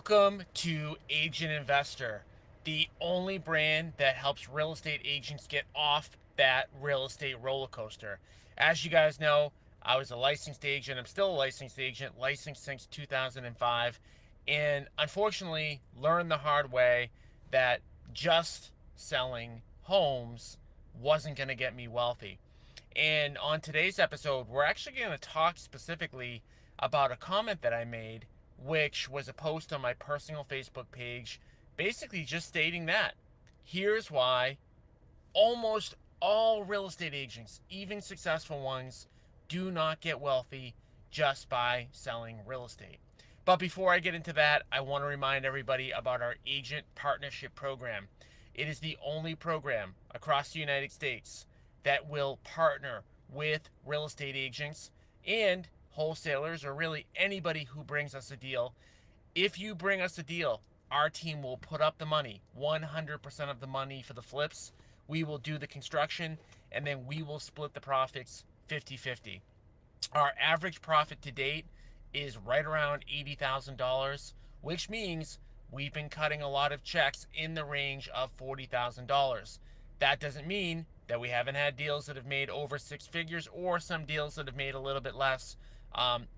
Welcome to Agent Investor, the only brand that helps real estate agents get off that real estate roller coaster. As you guys know, I was a licensed agent. I'm still a licensed agent, licensed since 2005, and unfortunately learned the hard way that just selling homes wasn't going to get me wealthy. And on today's episode, we're actually going to talk specifically about a comment that I made, which was a post on my personal Facebook page, basically just stating that here's why almost all real estate agents, even successful ones, do not get wealthy just by selling real estate. But before I get into that, I want to remind everybody about our agent partnership program. It is the only program across the United States that will partner with real estate agents and wholesalers, or really anybody who brings us a deal. If you bring us a deal, our team will put up the money, 100% of the money for the flips. We will do the construction, and then we will split the profits 50-50. Our average profit to date is right around $80,000, which means we've been cutting a lot of checks in the range of $40,000. That doesn't mean that we haven't had deals that have made over six figures or some deals that have made a little bit less.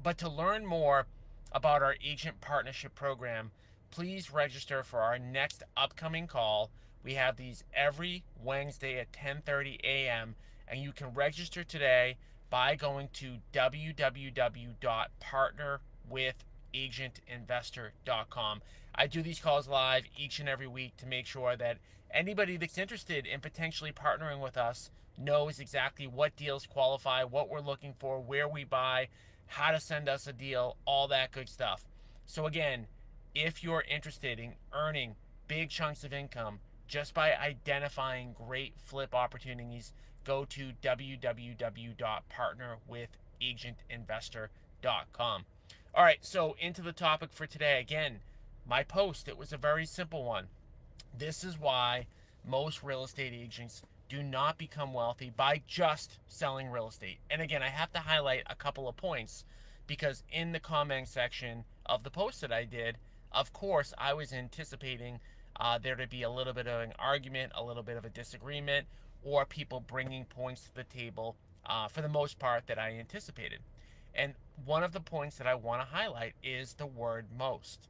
But to learn more about our agent partnership program, please register for our next upcoming call. We have these every Wednesday at 10:30 a.m. and you can register today by going to www.partnerwithagentinvestor.com. I do these calls live each and every week to make sure that anybody that's interested in potentially partnering with us knows exactly what deals qualify, what we're looking for, where we buy, how to send us a deal, all that good stuff. So again, if you're interested in earning big chunks of income just by identifying great flip opportunities, go to www.partnerwithagentinvestor.com. All right, so into the topic for today. Again, my post, it was a very simple one. This is why most real estate agents do not become wealthy by just selling real estate. And again, I have to highlight a couple of points because in the comment section of the post that I did, of course, I was anticipating there to be a little bit of an argument, a little bit of a disagreement, or people bringing points to the table for the most part that I anticipated. And one of the points that I want to highlight is the word most.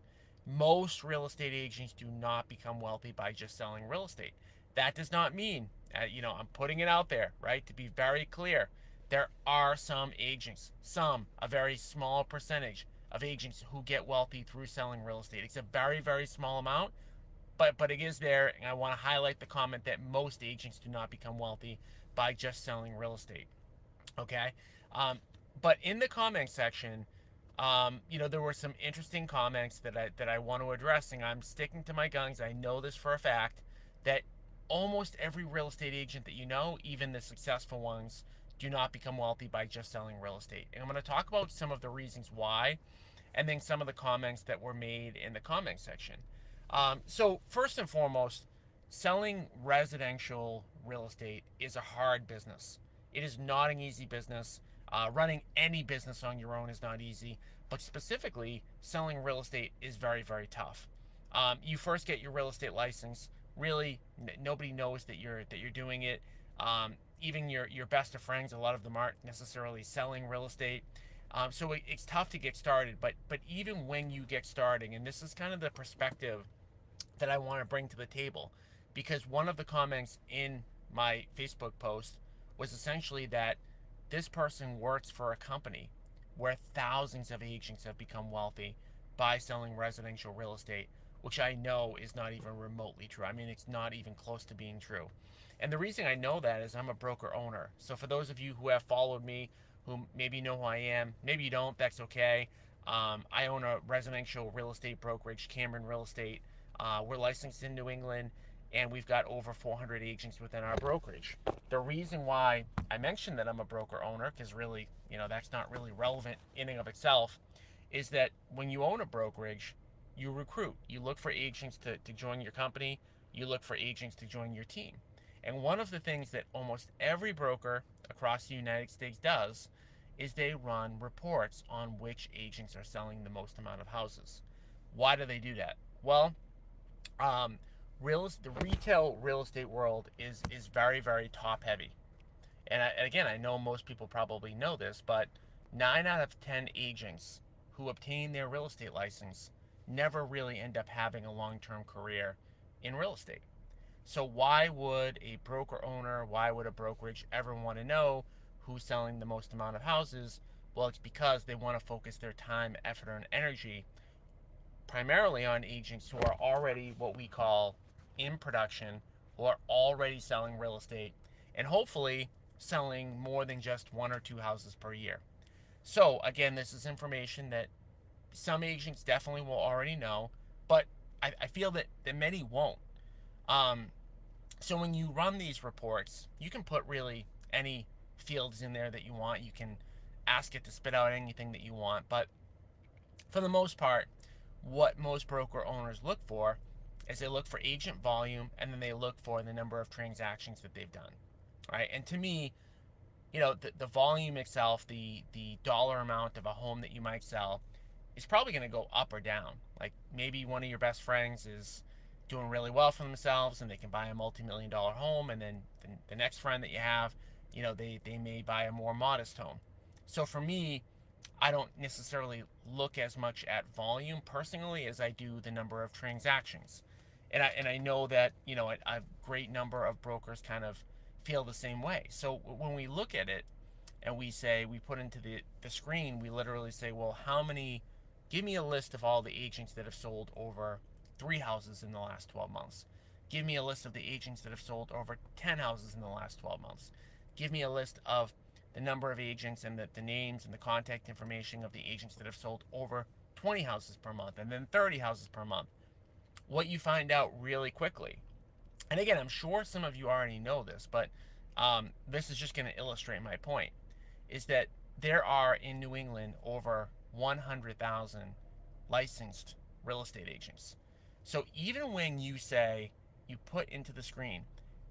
Most real estate agents do not become wealthy by just selling real estate. That does not mean, I'm putting it out there, right? To be very clear, there are some agents, a very small percentage of agents who get wealthy through selling real estate. It's a very, very small amount, but it is there, and I want to highlight the comment that most agents do not become wealthy by just selling real estate. Okay, but in the comment section, there were some interesting comments that I want to address, and I'm sticking to my guns. I know this for a fact that almost every real estate agent that you know, even the successful ones, do not become wealthy by just selling real estate. And I'm going to talk about some of the reasons why, and then some of the comments that were made in the comment section. So first and foremost, selling residential real estate is a hard business. It is not an easy business. Running any business on your own is not easy, but specifically selling real estate is very, very tough. You first get your real estate license. Really, nobody knows that you're doing it. Even your best of friends, a lot of them aren't necessarily selling real estate. So it's tough to get started. But even when you get starting, and this is kind of the perspective that I want to bring to the table, because one of the comments in my Facebook post was essentially that this person works for a company where thousands of agents have become wealthy by selling residential real estate, which I know is not even remotely true. I mean, it's not even close to being true. And the reason I know that is I'm a broker owner. So for those of you who have followed me, who maybe know who I am, maybe you don't, that's okay. I own a residential real estate brokerage, Cameron Real Estate. We're licensed in New England, and we've got over 400 agents within our brokerage. The reason why I mentioned that I'm a broker owner, because really, that's not really relevant in and of itself, is that when you own a brokerage, you recruit. You look for agents to join your company. You look for agents to join your team. And one of the things that almost every broker across the United States does is they run reports on which agents are selling the most amount of houses. Why do they do that? Well, um, the retail real estate world is very, very top heavy. And again, I know most people probably know this, but 9 out of 10 agents who obtain their real estate license never really end up having a long-term career in real estate. So why would a broker owner, why would a brokerage ever want to know who's selling the most amount of houses? Well, it's because they want to focus their time, effort, and energy primarily on agents who are already what we call in production, who are already selling real estate, and hopefully selling more than just 1 or 2 houses per year. So, again, this is information that some agents definitely will already know, but I feel that many won't. Um, so, when you run these reports, you can put really any fields in there that you want. You can ask it to spit out anything that you want, but for the most part, what most broker owners look for is they look for agent volume, and then they look for the number of transactions that they've done. Right? And to me, the volume itself, the dollar amount of a home that you might sell is probably going to go up or down. Like maybe one of your best friends is doing really well for themselves and they can buy a multi-million-dollar home, and then the next friend that you have, they may buy a more modest home. So for me, I don't necessarily look as much at volume personally as I do the number of transactions. And I know that, a great number of brokers kind of feel the same way. So when we look at it and we put into the screen, we literally say, well, give me a list of all the agents that have sold over 3 houses in the last 12 months. Give me a list of the agents that have sold over 10 houses in the last 12 months. Give me a list of the number of agents and the names and the contact information of the agents that have sold over 20 houses per month and then 30 houses per month. What you find out really quickly, and again, I'm sure some of you already know this, but this is just going to illustrate my point, is that there are in New England over 100,000 licensed real estate agents. So even when you put into the screen,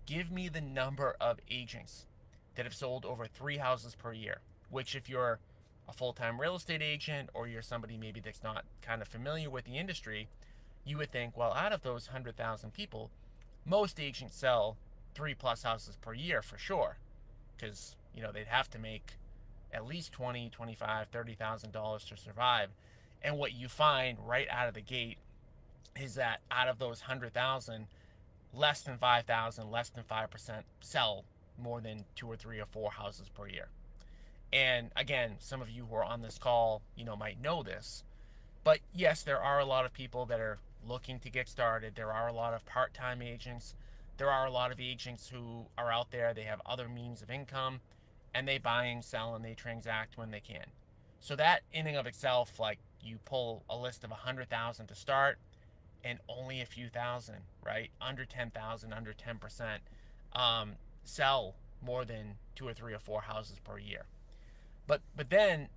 give me the number of agents that have sold over 3 houses per year, which if you're a full-time real estate agent or you're somebody maybe that's not kind of familiar with the industry, you would think, well, out of those 100,000 people, most agents sell 3+ houses per year for sure, because they'd have to make at least $20, $25, $30,000 to survive. And what you find right out of the gate is that out of those 100,000, less than 5,000, less than 5% sell more than 2 or 3 or 4 houses per year. And again, some of you who are on this call, might know this, but yes, there are a lot of people that are looking to get started. There are a lot of part-time agents. There are a lot of agents who are out there. They have other means of income, and they buy and sell and they transact when they can. So that in and of itself, like you pull a list of 100,000 to start, and only a few thousand, right? Under 10,000, under 10%, sell more than 2 or 3 or 4 houses per year. But then,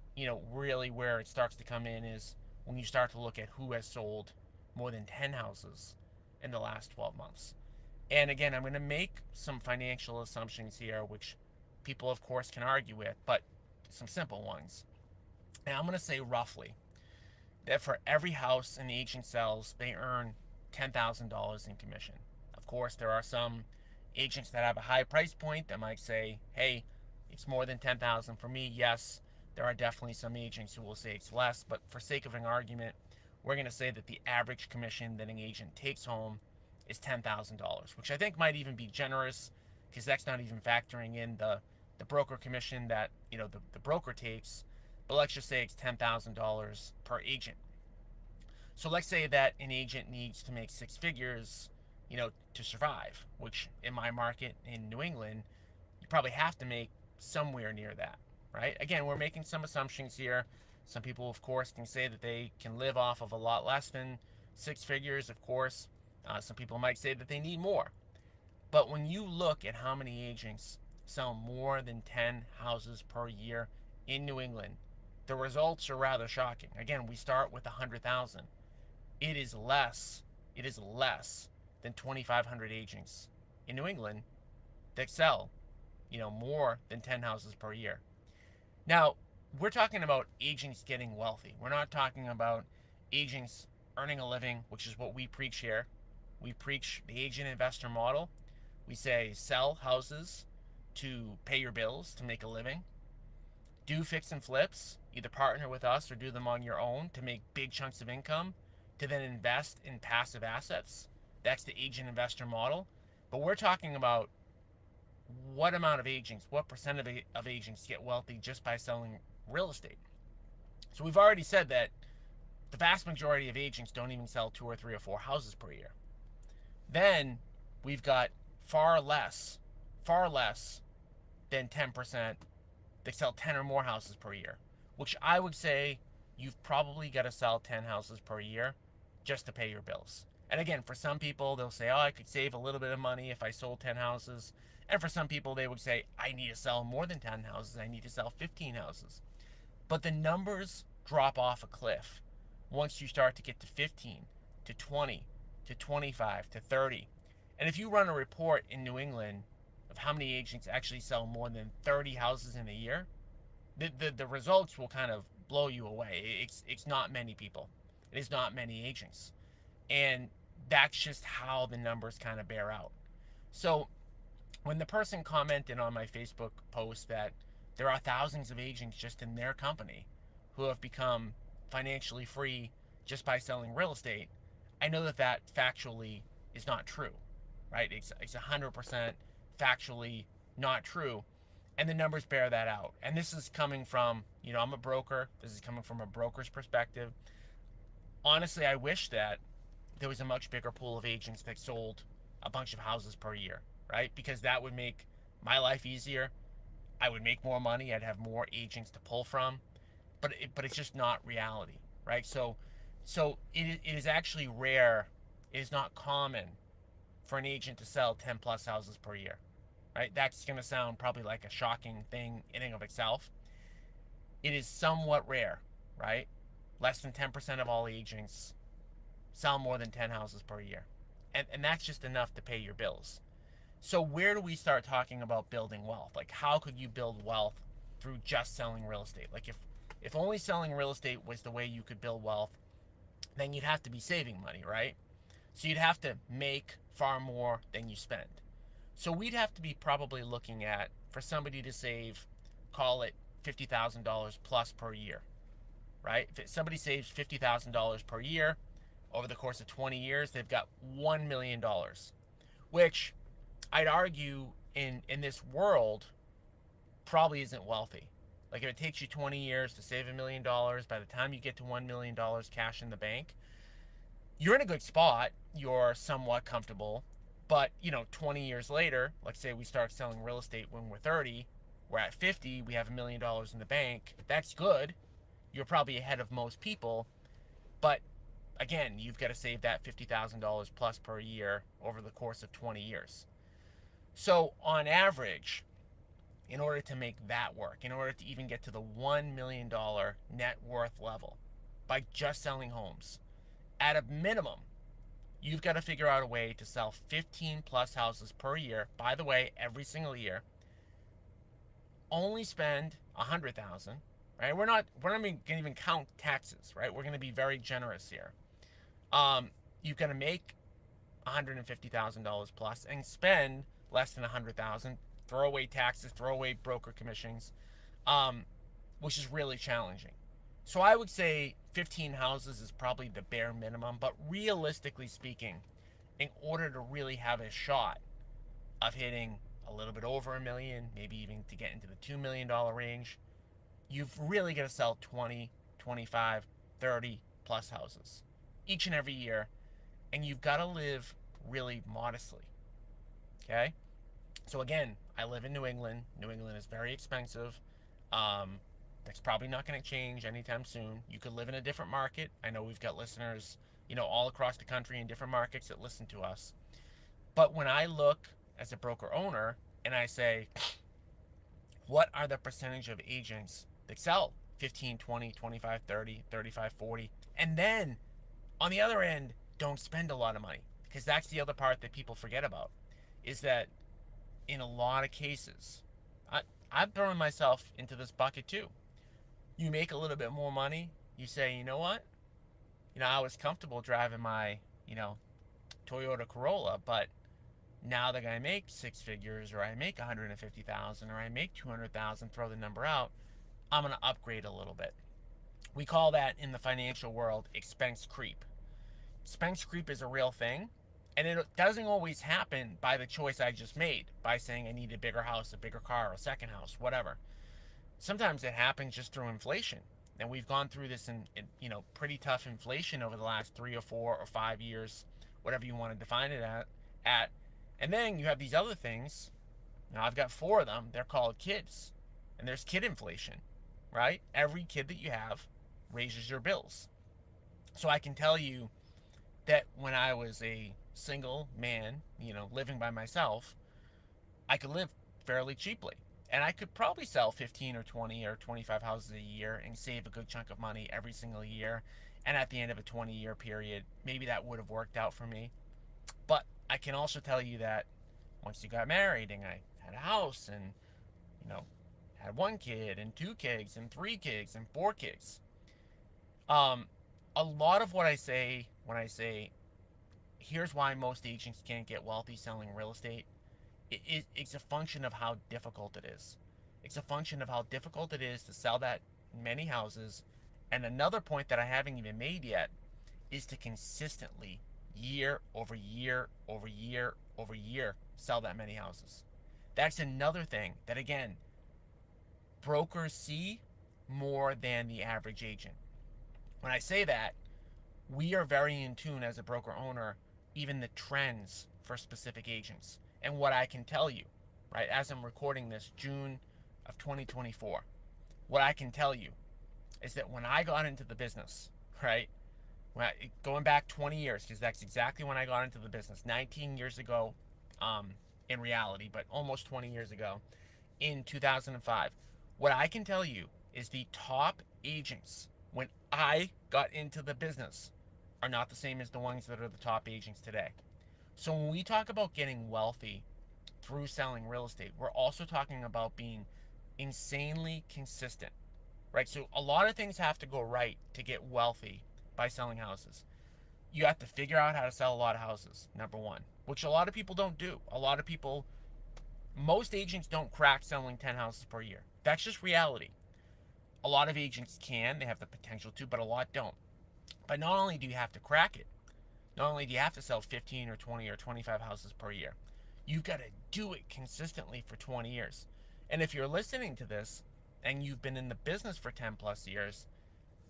really where it starts to come in is when you start to look at who has sold more than 10 houses in the last 12 months. And again, I'm going to make some financial assumptions here, which people, of course, can argue with, but some simple ones. And I'm going to say roughly that for every house an agent sells, they earn $10,000 in commission. Of course, there are some agents that have a high price point that might say, hey, it's more than 10,000 for me. Yes, there are definitely some agents who will say it's less, but for sake of an argument, we're going to say that the average commission that an agent takes home is $10,000, which I think might even be generous, because that's not even factoring in the broker commission that the broker takes. But let's just say it's $10,000 per agent. So let's say that an agent needs to make 6 figures, to survive, which in my market in New England, you probably have to make somewhere near that, right? Again, we're making some assumptions here. Some people, of course, can say that they can live off of a lot less than 6 figures, of course. Some people might say that they need more. But when you look at how many agents sell more than 10 houses per year in New England, the results are rather shocking. Again, we start with 100,000. It is less than 2,500 agents in New England that sell, more than 10 houses per year. Now, we're talking about agents getting wealthy. We're not talking about agents earning a living, which is what we preach here. We preach the agent investor model. We say sell houses to pay your bills, to make a living. Do fix and flips, either partner with us or do them on your own to make big chunks of income, to then invest in passive assets. That's the agent investor model. But we're talking about what amount of agents, what percent of agents get wealthy just by selling real estate. So we've already said that the vast majority of agents don't even sell 2 or 3 or 4 houses per year. Then we've got far less than 10% that sell 10 or more houses per year, which I would say you've probably got to sell 10 houses per year just to pay your bills. And again, for some people, they'll say, oh, I could save a little bit of money if I sold 10 houses. And for some people, they would say, I need to sell more than 10 houses. I need to sell 15 houses. But the numbers drop off a cliff once you start to get to 15, to 20, to 25, to 30. And if you run a report in New England of how many agents actually sell more than 30 houses in a year, the results will kind of blow you away. It's not many people. It is not many agents. And that's just how the numbers kind of bear out. So when the person commented on my Facebook post that there are thousands of agents just in their company who have become financially free just by selling real estate, I know that that factually is not true, right? It's 100% factually not true, and the numbers bear that out. And this is coming from, I'm a broker. This is coming from a broker's perspective. Honestly, I wish that there was a much bigger pool of agents that sold a bunch of houses per year, right? Because that would make my life easier. I would make more money. I'd have more agents to pull from. But it's just not reality, right? So it is actually rare. It is not common for an agent to sell 10 plus houses per year, right? That's going to sound probably like a shocking thing in and of itself. It is somewhat rare, right? Less than 10% of all agents sell more than 10 houses per year. And that's just enough to pay your bills. So where do we start talking about building wealth? Like, how could you build wealth through just selling real estate? Like, if only selling real estate was the way you could build wealth, then you'd have to be saving money, right? So you'd have to make far more than you spend. So we'd have to be probably looking at, for somebody to save, call it $50,000 plus per year, right? If somebody saves $50,000 per year over the course of 20 years, they've got $1 million, which I'd argue in this world probably isn't wealthy. Like, if it takes you 20 years to save $1 million, by the time you get to $1 million cash in the bank, you're in a good spot. You're somewhat comfortable. But, 20 years later, let's say we start selling real estate when we're 30, we're at 50, we have $1 million in the bank. That's good. You're probably ahead of most people. But again, you've got to save that $50,000 plus per year over the course of 20 years. So on average, in order to make that work, in order to even get to the $1 million net worth level by just selling homes, at a minimum, you've got to figure out a way to sell 15 plus houses per year. By the way, every single year. Only spend $100,000, right? We're not going to even count taxes, right? We're going to be very generous here. You've got to make $150,000 plus and spend less than $100,000. Throw away taxes, throw away broker commissions, which is really challenging. So I would say 15 houses is probably the bare minimum, but realistically speaking, in order to really have a shot of hitting a little bit over $1 million, maybe even to get into the $2 million range, you've really got to sell 20, 25, 30 plus houses each and every year, and you've got to live really modestly, okay? So again, I live in New England. New England is very expensive. That's probably not going to change anytime soon. You could live in a different market. I know we've got listeners, all across the country in different markets that listen to us. But when I look as a broker owner and I say, what are the percentage of agents that sell 15, 20, 25, 30, 35, 40, and then on the other end, don't spend a lot of money? Because that's the other part that people forget about, is that in a lot of cases, I'm throwing myself into this bucket too. You make a little bit more money, you say, you know what? I was comfortable driving my, Toyota Corolla, but now that I make six figures, or I make 150,000, or I make 200,000, throw the number out, I'm going to upgrade a little bit. We call that in the financial world expense creep. Expense creep is a real thing, and it doesn't always happen by the choice I just made, by saying I need a bigger house, a bigger car, a second house, whatever. Sometimes it happens just through inflation. And we've gone through this in pretty tough inflation over the last 3 or 4 or 5 years, whatever you want to define it at. And then you have these other things. Now I've got four of them. They're called kids. And there's kid inflation, right? Every kid that you have raises your bills. So I can tell you that when I was a single man, living by myself, I could live fairly cheaply. And I could probably sell 15 or 20 or 25 houses a year and save a good chunk of money every single year. And at the end of a 20-year period, maybe that would have worked out for me. But I can also tell you that once you got married and I had a house and, had one kid and two kids and three kids and four kids, a lot of what I say when I say, here's why most agents can't get wealthy selling real estate, it's a function of how difficult it is. It's a function of how difficult it is to sell that many houses. And another point that I haven't even made yet is to consistently, year over year over year over year, sell that many houses. That's another thing that, again, brokers see more than the average agent. When I say that, we are very in tune as a broker owner, even the trends for specific agents. And what I can tell you, right, as I'm recording this, June of 2024, what I can tell you is that when I got into the business, right, going back 20 years, because that's exactly when I got into the business, 19 years ago in reality, but almost 20 years ago, in 2005, what I can tell you is the top agents when I got into the business are not the same as the ones that are the top agents today. So when we talk about getting wealthy through selling real estate, we're also talking about being insanely consistent, right? So a lot of things have to go right to get wealthy by selling houses. You have to figure out how to sell a lot of houses, number one, which a lot of people don't do. Most agents don't crack selling 10 houses per year. That's just reality. A lot of agents can, they have the potential to, but a lot don't. But not only do you have to crack it, not only do you have to sell 15 or 20 or 25 houses per year, you've got to do it consistently for 20 years. And if you're listening to this and you've been in the business for 10 plus years,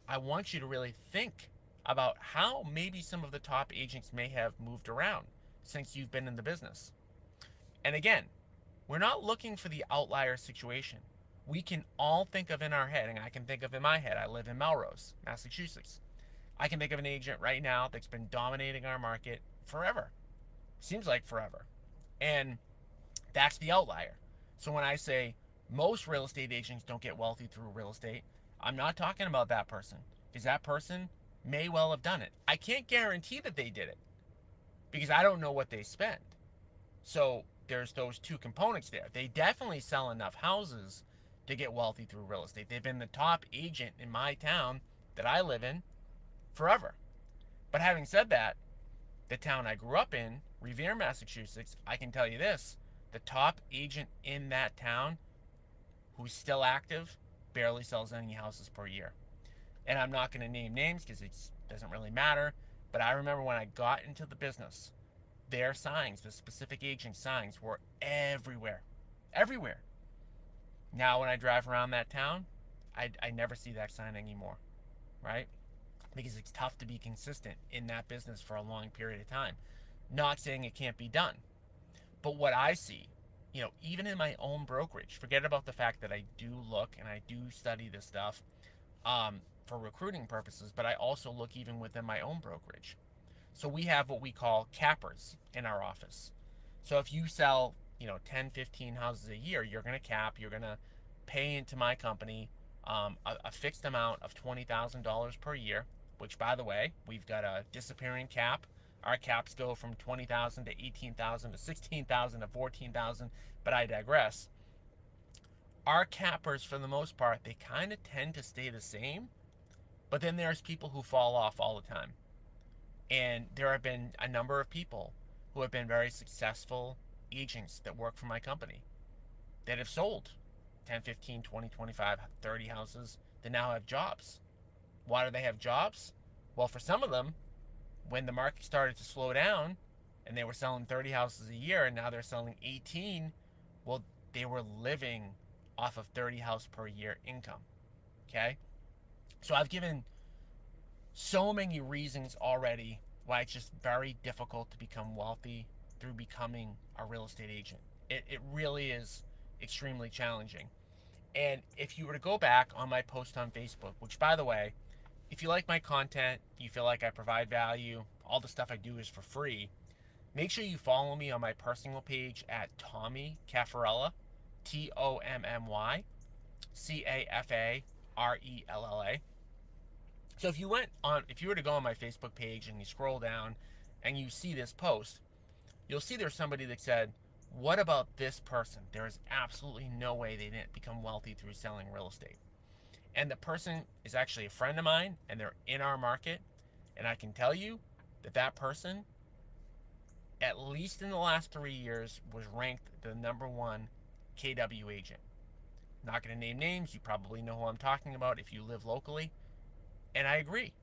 I want you to really think about how maybe some of the top agents may have moved around since you've been in the business. And again, we're not looking for the outlier situation. We can all think of in our head, and I can think of in my head, I live in Melrose, Massachusetts. I can think of an agent right now that's been dominating our market forever. Seems like forever. And that's the outlier. So when I say most real estate agents don't get wealthy through real estate, I'm not talking about that person, because that person may well have done it. I can't guarantee that they did it because I don't know what they spend. So there's those two components there. They definitely sell enough houses to get wealthy through real estate. They've been the top agent in my town that I live in forever. But having said that, the town I grew up in, Revere, Massachusetts, I can tell you this, the top agent in that town who's still active barely sells any houses per year. And I'm not going to name names because it doesn't really matter, but I remember when I got into the business, their signs, the specific agent signs, were everywhere. Everywhere. Now when I drive around that town, I never see that sign anymore, right? Because it's tough to be consistent in that business for a long period of time. Not saying it can't be done. But what I see, even in my own brokerage, forget about the fact that I do look and I do study this stuff for recruiting purposes, but I also look even within my own brokerage. So we have what we call cappers in our office. So if you sell, 10, 15 houses a year, you're going to cap, you're going to pay into my company a fixed amount of $20,000 per year, which, by the way, we've got a disappearing cap. Our caps go from 20,000 to 18,000 to 16,000 to 14,000, but I digress. Our cappers, for the most part, they kind of tend to stay the same, But then there's people who fall off all the time. And there have been a number of people who have been very successful agents that work for my company that have sold 10, 15, 20, 25, 30 houses that now have jobs. Why do they have jobs? Well, for some of them, when the market started to slow down and they were selling 30 houses a year and now they're selling 18, well, they were living off of 30 house per year income. Okay? So I've given so many reasons already why it's just very difficult to become wealthy through becoming a real estate agent. It really is extremely challenging. And if you were to go back on my post on Facebook, which by the way, if you like my content, you feel like I provide value, all the stuff I do is for free, make sure you follow me on my personal page at Tommy Caffarella, TOMMY CAFARELLA. So if you were to go on my Facebook page and you scroll down and you see this post, you'll see there's somebody that said, what about this person? There is absolutely no way they didn't become wealthy through selling real estate. And the person is actually a friend of mine and they're in our market. And I can tell you that that person, at least in the last 3 years, was ranked the #1 KW agent. Not going to name names. You probably know who I'm talking about if you live locally. And I agree.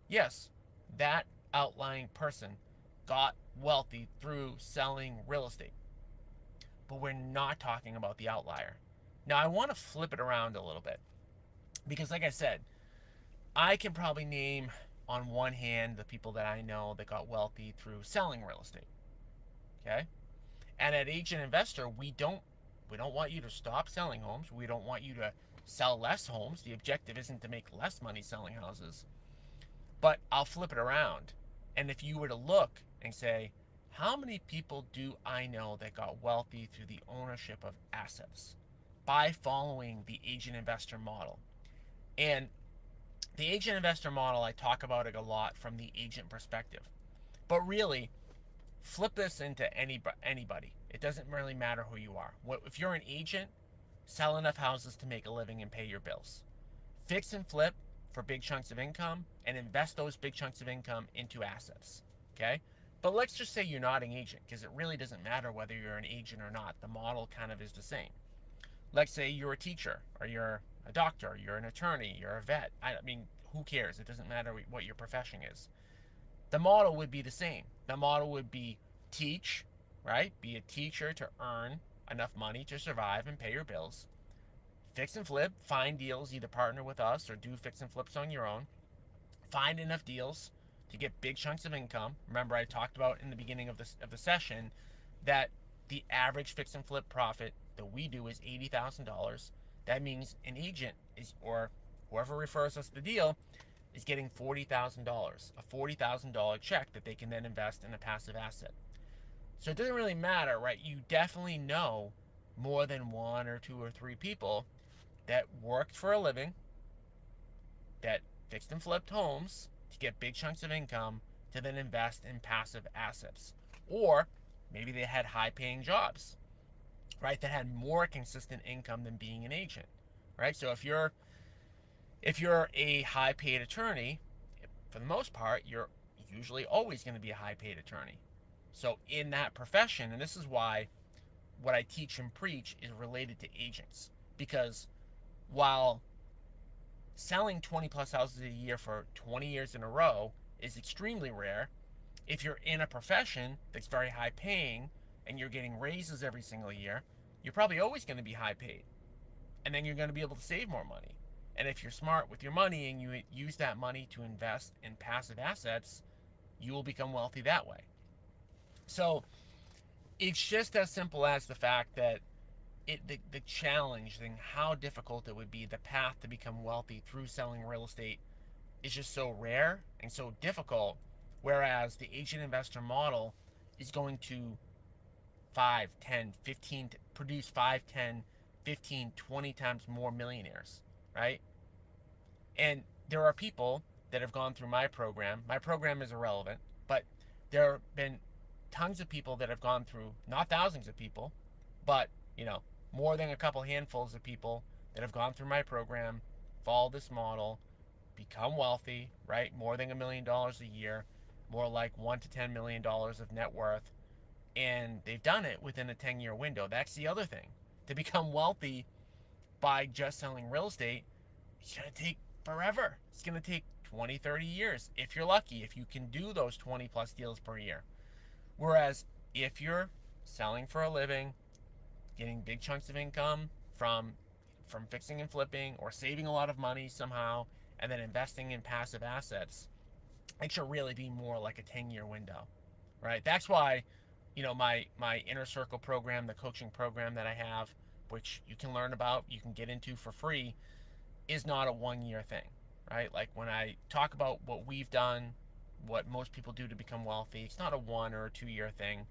Yes, that outlying person got wealthy through selling real estate. But we're not talking about the outlier. Now, I want to flip it around a little bit. Because like I said, I can probably name on one hand the people that I know that got wealthy through selling real estate. Okay? And at Agent Investor, we don't want you to stop selling homes. We don't want you to sell less homes. The objective isn't to make less money selling houses. But I'll flip it around. And if you were to look and say, how many people do I know that got wealthy through the ownership of assets by following the Agent Investor model? And the Agent Investor model, I talk about it a lot from the agent perspective. But really, flip this into anybody. It doesn't really matter who you are. If you're an agent, sell enough houses to make a living and pay your bills. Fix and flip for big chunks of income and invest those big chunks of income into assets. Okay? But let's just say you're not an agent, because it really doesn't matter whether you're an agent or not. The model kind of is the same. Let's say you're a teacher, or you're a doctor, you're an attorney, you're a vet. I mean, who cares? It doesn't matter what your profession is. The model would be the same. The model would be teach, right? Be a teacher to earn enough money to survive and pay your bills. Fix and flip, find deals, either partner with us or do fix and flips on your own. Find enough deals to get big chunks of income. Remember, I talked about in the beginning of the session that the average fix and flip profit that we do is $80,000. That means an agent or whoever refers us the deal is getting $40,000, a $40,000 check that they can then invest in a passive asset. So it doesn't really matter, right? You definitely know more than 1 or 2 or 3 people that worked for a living, that fixed and flipped homes to get big chunks of income to then invest in passive assets. Or maybe they had high-paying jobs, right, that had more consistent income than being an agent, right? So if you're a high-paid attorney, for the most part, you're usually always going to be a high-paid attorney. So in that profession, and this is why what I teach and preach is related to agents, because while selling 20 plus houses a year for 20 years in a row is extremely rare, if you're in a profession that's very high paying and you're getting raises every single year, you're probably always going to be high paid. And then you're going to be able to save more money. And if you're smart with your money and you use that money to invest in passive assets, you will become wealthy that way. So it's just as simple as the fact that the challenge and how difficult it would be, the path to become wealthy through selling real estate is just so rare and so difficult, whereas the agent investor model is going to 5, 10, 15, produce 5, 10, 15, 20 times more millionaires, right? And there are people that have gone through my program. My program is irrelevant, but there have been tons of people that have gone through, not thousands of people, but, more than a couple handfuls of people that have gone through my program, followed this model, become wealthy, right? More than $1 million a year, more like $1 to $10 million of net worth. And they've done it within a 10-year window. That's the other thing. To become wealthy by just selling real estate, it's going to take forever. It's going to take 20, 30 years if you're lucky, if you can do those 20 plus deals per year. Whereas if you're selling for a living, getting big chunks of income from fixing and flipping, or saving a lot of money somehow and then investing in passive assets, it should really be more like a 10-year window, right? That's why, my inner circle program, the coaching program that I have, which you can learn about, you can get into for free, is not a 1-year thing, right? Like when I talk about what we've done, what most people do to become wealthy, it's not a 1 or a 2-year thing.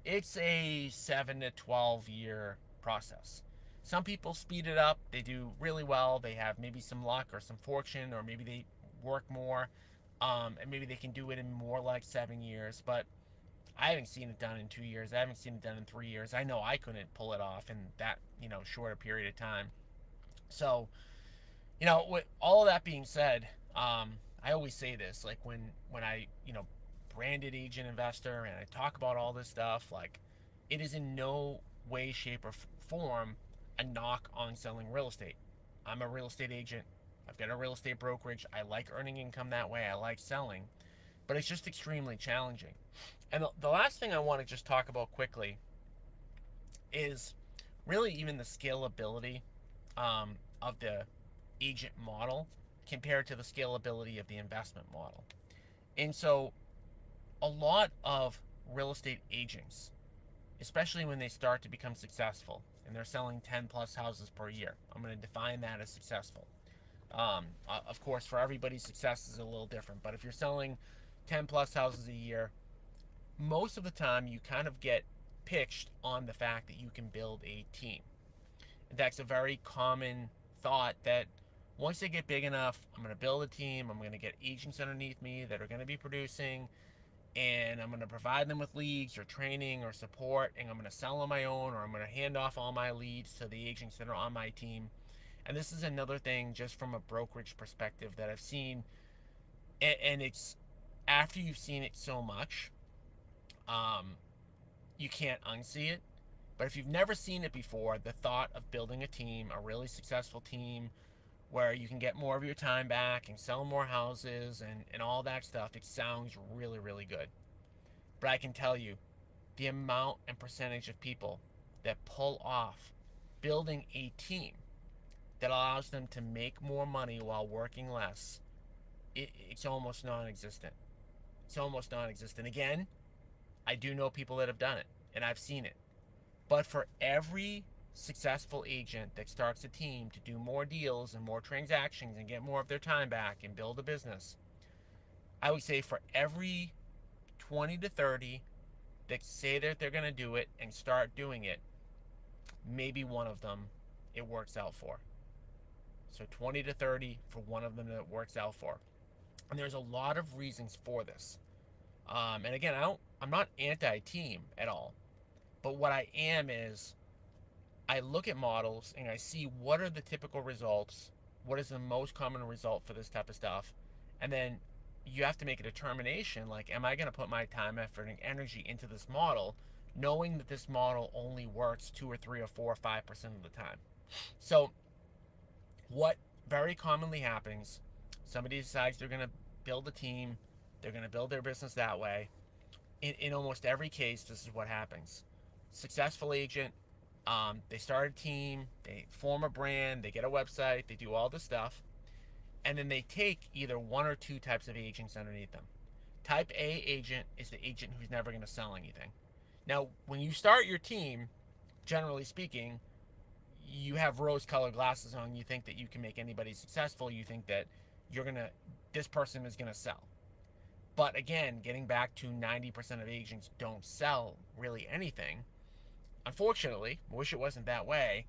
It's a 7 to 12 year process. Some people speed it up. They do really well. They have maybe some luck or some fortune, or maybe they work more, and maybe they can do it in more like 7 years. But I haven't seen it done in 2 years. I haven't seen it done in 3 years. I know I couldn't pull it off in that shorter period of time. So, with all of that being said, I always say this, like when I branded agent investor and I talk about all this stuff, like it is in no way, shape, or form a knock on selling real estate. I'm a real estate agent. I've got a real estate brokerage. I like earning income that way. I like selling, but it's just extremely challenging. And the last thing I want to just talk about quickly is really even the scalability of the agent model compared to the scalability of the investment model. And so a lot of real estate agents, especially when they start to become successful and they're selling 10 plus houses per year, I'm going to define that as successful. Of course, for everybody, success is a little different, but if you're selling 10 plus houses a year, most of the time you kind of get pitched on the fact that you can build a team. That's a very common thought, that once they get big enough, I'm going to build a team, I'm going to get agents underneath me that are going to be producing, and I'm going to provide them with leads or training or support, and I'm going to sell on my own, or I'm going to hand off all my leads to the agents that are on my team. And this is another thing just from a brokerage perspective that I've seen, and it's after you've seen it so much, you can't unsee it. But if you've never seen it before, the thought of building a team, a really successful team, where you can get more of your time back and sell more houses and all that stuff, it sounds really, really good. But I can tell you, the amount and percentage of people that pull off building a team that allows them to make more money while working less, it's almost non-existent. It's almost non-existent. Again, I do know people that have done it, and I've seen it. But for every successful agent that starts a team to do more deals and more transactions and get more of their time back and build a business, I would say for every 20 to 30 that say that they're going to do it and start doing it, maybe one of them it works out for. So 20 to 30 for one of them that it works out for. And there's a lot of reasons for this. And again, I'm not anti-team at all. But what I am is, I look at models and I see what are the typical results, what is the most common result for this type of stuff, and then you have to make a determination, like, am I going to put my time, effort, and energy into this model, knowing that this model only works 2 or 3 or 4 or 5% of the time. So what very commonly happens, somebody decides they're going to build a team, they're going to build their business that way. In almost every case, this is what happens. Successful agent, they start a team, they form a brand, they get a website, they do all this stuff, and then they take either 1 or 2 types of agents underneath them. Type A agent is the agent who's never going to sell anything. Now, when you start your team, generally speaking, you have rose-colored glasses on. You think that you can make anybody successful. You think that this person is going to sell. But again, getting back to 90% of agents don't sell really anything. Unfortunately, I wish it wasn't that way.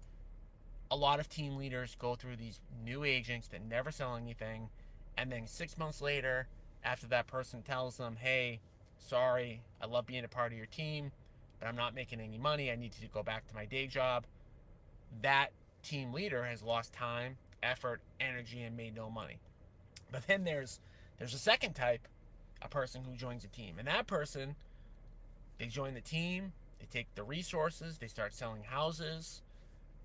A lot of team leaders go through these new agents that never sell anything, and then 6 months later, after that person tells them, hey, sorry, I love being a part of your team, but I'm not making any money, I need to go back to my day job, that team leader has lost time, effort, energy, and made no money. But then there's a second type, a person who joins a team. And that person, they join the team, they take the resources, they start selling houses.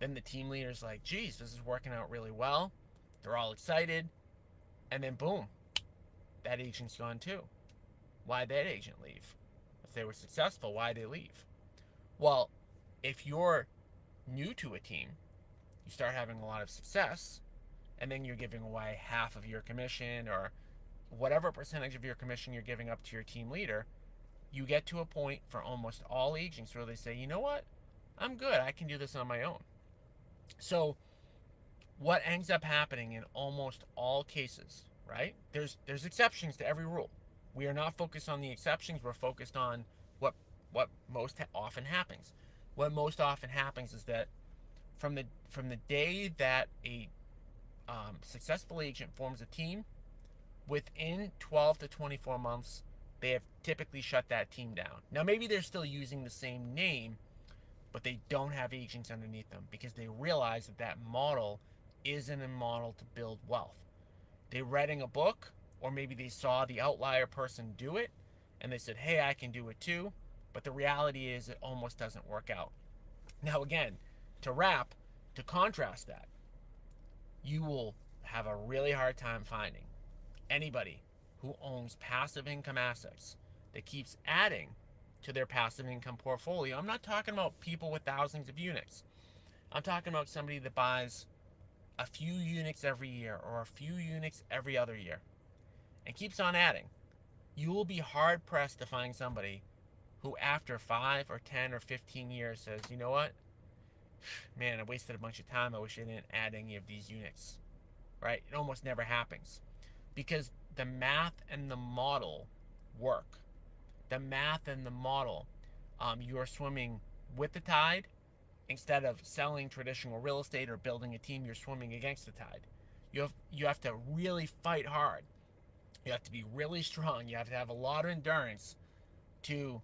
Then the team leader's like, geez, this is working out really well. They're all excited. And then boom, that agent's gone too. Why'd that agent leave? If they were successful, why'd they leave? Well, if you're new to a team, you start having a lot of success, and then you're giving away half of your commission or whatever percentage of your commission you're giving up to your team leader, you get to a point for almost all agents where they say, you know what? I'm good. I can do this on my own. So what ends up happening in almost all cases, right? There's exceptions to every rule. We are not focused on the exceptions. We're focused on what most often happens. What most often happens is that from the day that a successful agent forms a team, within 12 to 24 months, they have typically shut that team down. Now, maybe they're still using the same name, but they don't have agents underneath them because they realize that that model isn't a model to build wealth. They read in a book, or maybe they saw the outlier person do it, and they said, hey, I can do it too. But the reality is it almost doesn't work out. Now, again, to contrast that, you will have a really hard time finding anybody who owns passive income assets that keeps adding to their passive income portfolio. I'm not talking about people with thousands of units. I'm talking about somebody that buys a few units every year or a few units every other year and keeps on adding. You will be hard pressed to find somebody who after 5 or 10 or 15 years says, you know what? Man, I wasted a bunch of time. I wish I didn't add any of these units, right? It almost never happens because the math and the model work. The math and the model, you are swimming with the tide instead of selling traditional real estate or building a team. You're swimming against the tide. You have to really fight hard. You have to be really strong. You have to have a lot of endurance to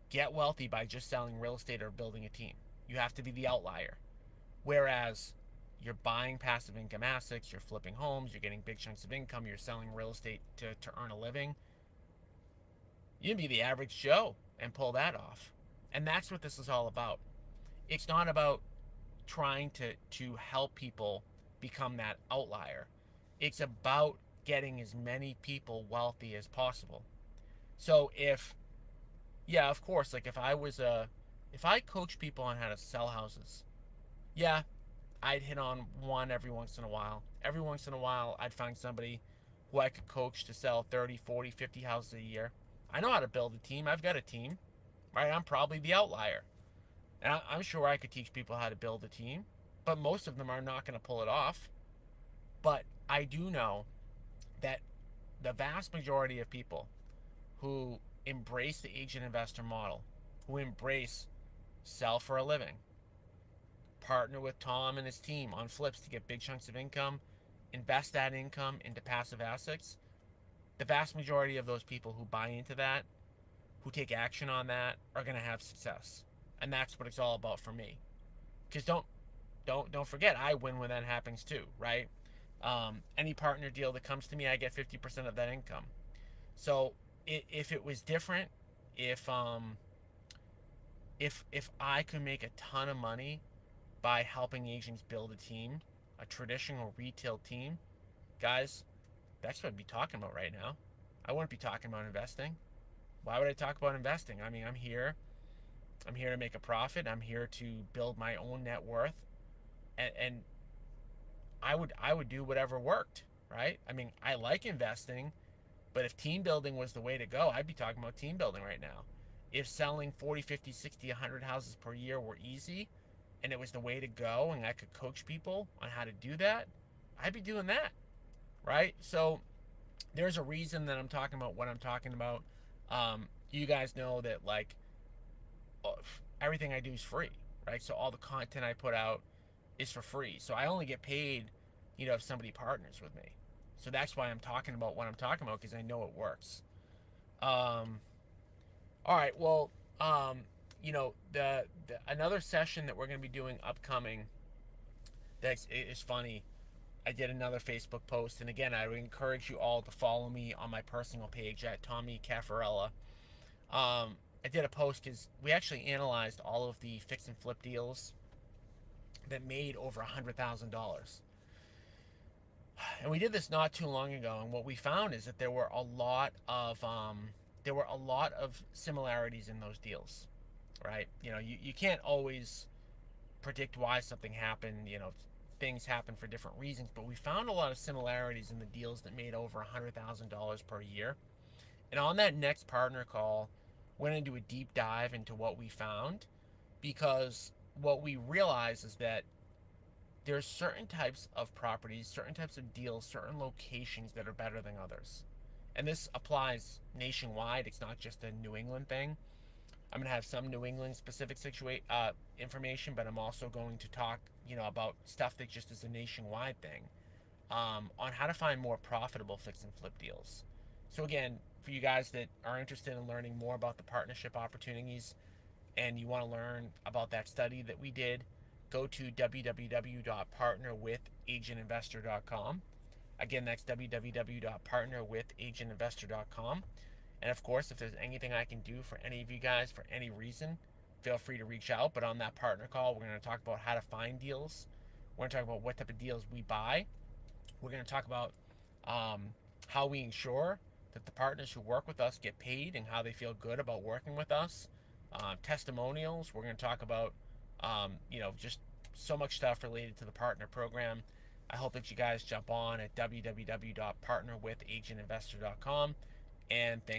get wealthy by just selling real estate or building a team. You have to be the outlier. Whereas you're buying passive income assets, you're flipping homes, you're getting big chunks of income, you're selling real estate to earn a living. You can be the average Joe and pull that off. And that's what this is all about. It's not about trying to help people become that outlier. It's about getting as many people wealthy as possible. So of course, like if I coach people on how to sell houses, yeah, I'd hit on one every once in a while. Every once in a while, I'd find somebody who I could coach to sell 30, 40, 50 houses a year. I know how to build a team. I've got a team, right? I'm probably the outlier. And I'm sure I could teach people how to build a team, but most of them are not going to pull it off. But I do know that the vast majority of people who embrace the agent investor model, who embrace sell for a living, partner with Tom and his team on flips to get big chunks of income, invest that income into passive assets, the vast majority of those people who buy into that, who take action on that, are going to have success. And that's what it's all about for me. Because don't forget, I win when that happens too, right? Any partner deal that comes to me, I get 50% of that income. So if it was different, if I could make a ton of money by helping agents build a team, a traditional retail team, guys, that's what I'd be talking about right now. I wouldn't be talking about investing. Why would I talk about investing? I mean, I'm here to make a profit. I'm here to build my own net worth, and I would do whatever worked, right? I mean, I like investing, but if team building was the way to go, I'd be talking about team building right now. If selling 40, 50, 60, 100 houses per year were easy and it was the way to go and I could coach people on how to do that, I'd be doing that, right? So there's a reason that I'm talking about what I'm talking about. You guys know that like everything I do is free, right? So all the content I put out is for free. So I only get paid, if somebody partners with me. So that's why I'm talking about what I'm talking about, because I know it works. All right, well, the another session that we're going to be doing upcoming that is funny. I did another Facebook post, and again, I would encourage you all to follow me on my personal page at Tommy Caffarella. I did a post because we actually analyzed all of the fix and flip deals that made over $100,000. And we did this not too long ago, and what we found is that there were a lot of similarities in those deals, right? You can't always predict why something happened. Things happen for different reasons, but we found a lot of similarities in the deals that made over $100,000 per year. And on that next partner call, went into a deep dive into what we found, because what we realized is that there's certain types of properties, certain types of deals, certain locations that are better than others. And this applies nationwide. It's not just a New England thing. I'm going to have some New England specific information, but I'm also going to talk, about stuff that just is a nationwide thing, on how to find more profitable fix and flip deals. So again, for you guys that are interested in learning more about the partnership opportunities and you want to learn about that study that we did, go to www.partnerwithagentinvestor.com. Again, that's www.partnerwithagentinvestor.com. And of course, if there's anything I can do for any of you guys for any reason, feel free to reach out. But on that partner call, we're going to talk about how to find deals. We're going to talk about what type of deals we buy. We're going to talk about how we ensure that the partners who work with us get paid and how they feel good about working with us. Testimonials. We're going to talk about, just so much stuff related to the partner program. I hope that you guys jump on at www.partnerwithagentinvestor.com. And thanks.